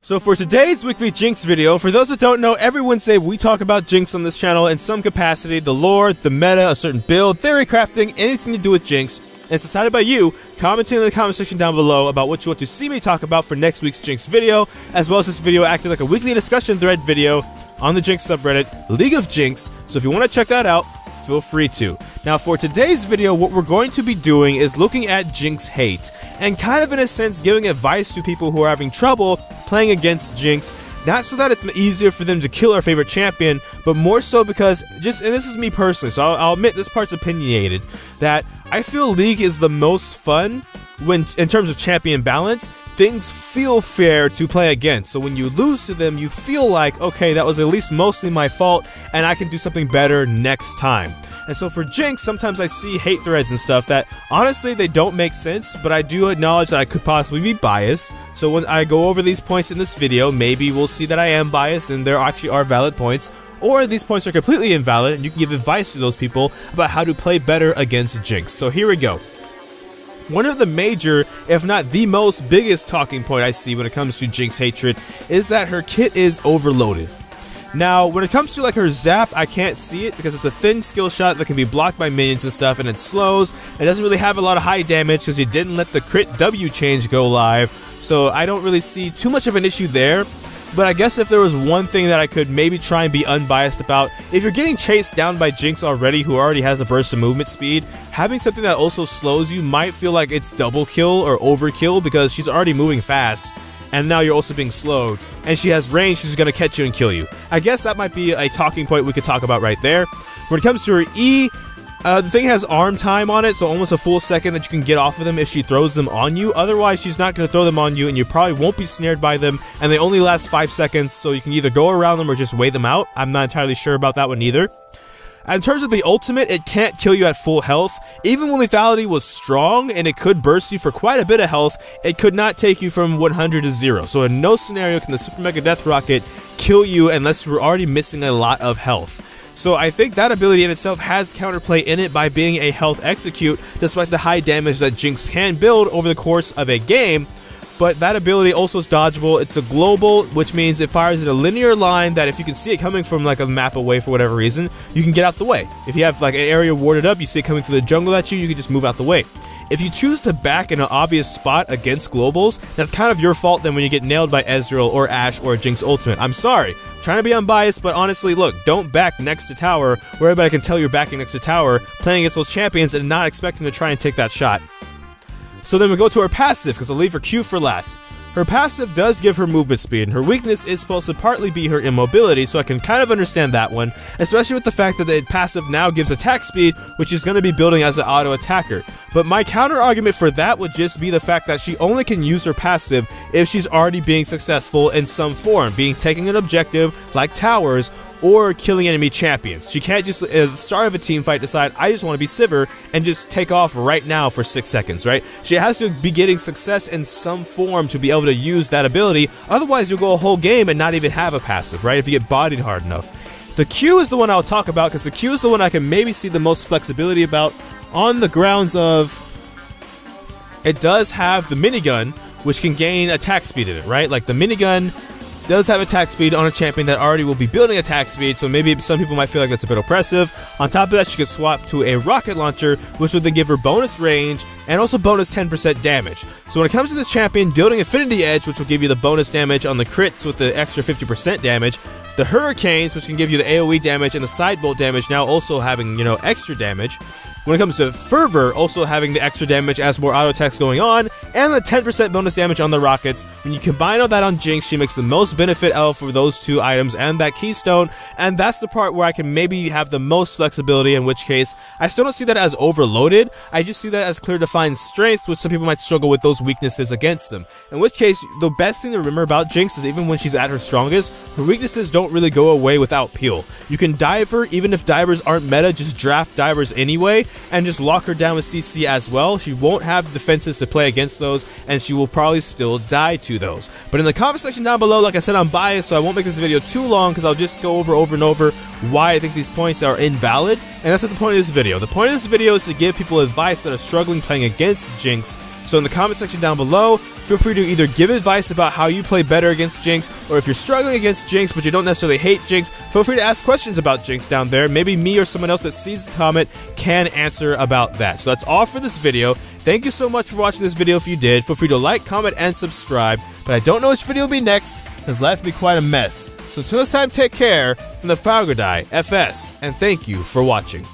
So for today's weekly Jinx video, for those that don't know, every Wednesday we talk about Jinx on this channel in some capacity, the lore, the meta, a certain build, theory crafting, anything to do with Jinx. And it's decided by you, commenting in the comment section down below about what you want to see me talk about for next week's Jinx video, as well as this video acting like a weekly discussion thread video on the Jinx subreddit, League of Jinx. So if you want to check that out, feel free to. Now for today's video, what we're going to be doing is looking at Jinx Hate, and kind of in a sense giving advice to people who are having trouble playing against Jinx, not so that it's easier for them to kill our favorite champion, but more so because, and this is me personally, so I'll admit this part's opinionated, that I feel League is the most fun when, in terms of champion balance, things feel fair to play against. So when you lose to them, you feel like, okay, that was at least mostly my fault, and I can do something better next time. And so for Jinx, sometimes I see hate threads and stuff that, honestly, they don't make sense, but I do acknowledge that I could possibly be biased. So when I go over these points in this video, maybe we'll see that I am biased and there actually are valid points, or these points are completely invalid, and you can give advice to those people about how to play better against Jinx. So here we go. One of the major, if not the most biggest talking point I see when it comes to Jinx hatred is that her kit is overloaded. Now, when it comes to like her zap, I can't see it because it's a thin skill shot that can be blocked by minions and stuff, and it slows. It doesn't really have a lot of high damage because you didn't let the crit W change go live, so I don't really see too much of an issue there. But I guess if there was one thing that I could maybe try and be unbiased about, if you're getting chased down by Jinx already, who already has a burst of movement speed, having something that also slows you might feel like it's double kill or overkill because she's already moving fast, and now you're also being slowed, and she has range, she's gonna catch you and kill you. I guess that might be a talking point we could talk about right there. When it comes to her E, the thing has arm time on it, so almost a full second that you can get off of them if she throws them on you. Otherwise, she's not going to throw them on you, and you probably won't be snared by them, and they only last 5 seconds, so you can either go around them or just wait them out. I'm not entirely sure about that one either. In terms of the ultimate, it can't kill you at full health. Even when lethality was strong and it could burst you for quite a bit of health, it could not take you from 100 to 0. So in no scenario can the Super Mega Death Rocket kill you unless you're already missing a lot of health. So I think that ability in itself has counterplay in it by being a health execute, despite the high damage that Jinx can build over the course of a game. But that ability also is dodgeable. It's a global, which means it fires in a linear line that if you can see it coming from like a map away for whatever reason, you can get out the way. If you have like an area warded up, you see it coming through the jungle at you, you can just move out the way. If you choose to back in an obvious spot against globals, that's kind of your fault then when you get nailed by Ezreal or Ashe or Jinx ultimate. I'm sorry. I'm trying to be unbiased, but honestly, look, don't back next to tower where everybody can tell you're backing next to tower, playing against those champions and not expecting to try and take that shot. So then we go to her passive, because I'll leave her Q for last. Her passive does give her movement speed, and her weakness is supposed to partly be her immobility, so I can kind of understand that one, especially with the fact that the passive now gives attack speed, which is going to be building as an auto attacker. But my counter argument for that would just be the fact that she only can use her passive if she's already being successful in some form, being taking an objective like towers, or killing enemy champions. She can't just, at the start of a team fight, decide, I just want to be Sivir, and just take off right now for 6 seconds, right? She has to be getting success in some form to be able to use that ability, otherwise you'll go a whole game and not even have a passive, right? If you get bodied hard enough. The Q is the one I'll talk about, because the Q is the one I can maybe see the most flexibility about, on the grounds of, it does have the minigun, which can gain attack speed in it, right? Like the minigun does have attack speed on a champion that already will be building attack speed, so maybe some people might feel like that's a bit oppressive. On top of that, she could swap to a rocket launcher, which would then give her bonus range and also bonus 10% damage. So when it comes to this champion, building Affinity Edge, which will give you the bonus damage on the crits with the extra 50% damage, the Hurricanes, which can give you the AoE damage, and the Sidebolt damage now also having, you know, extra damage. When it comes to Fervor, also having the extra damage as more auto attacks going on, and the 10% bonus damage on the rockets. When you combine all that on Jinx, she makes the most benefit out for those two items and that keystone, and that's the part where I can maybe have the most flexibility, in which case, I still don't see that as overloaded, I just see that as clear defined strengths, which some people might struggle with those weaknesses against them. In which case, the best thing to remember about Jinx is even when she's at her strongest, her weaknesses don't really go away without peel. You can dive her, even if divers aren't meta, just draft divers anyway, and just lock her down with CC as well. She won't have defenses to play against those, and she will probably still die to those. But in the comment section down below, like I said, I'm biased, so I won't make this video too long, because I'll just go over and over why I think these points are invalid, and that's not the point of this video. The point of this video is to give people advice that are struggling playing playing against Jinx. So in the comment section down below, feel free to either give advice about how you play better against Jinx, or if you're struggling against Jinx but you don't necessarily hate Jinx, feel free to ask questions about Jinx down there. Maybe me or someone else that sees the comment can answer about that. So that's all for this video. Thank you so much for watching this video if you did. Feel free to like, comment, and subscribe. But I don't know which video will be next, because life will be quite a mess. So until this time, take care from the Falgadai FS, and thank you for watching.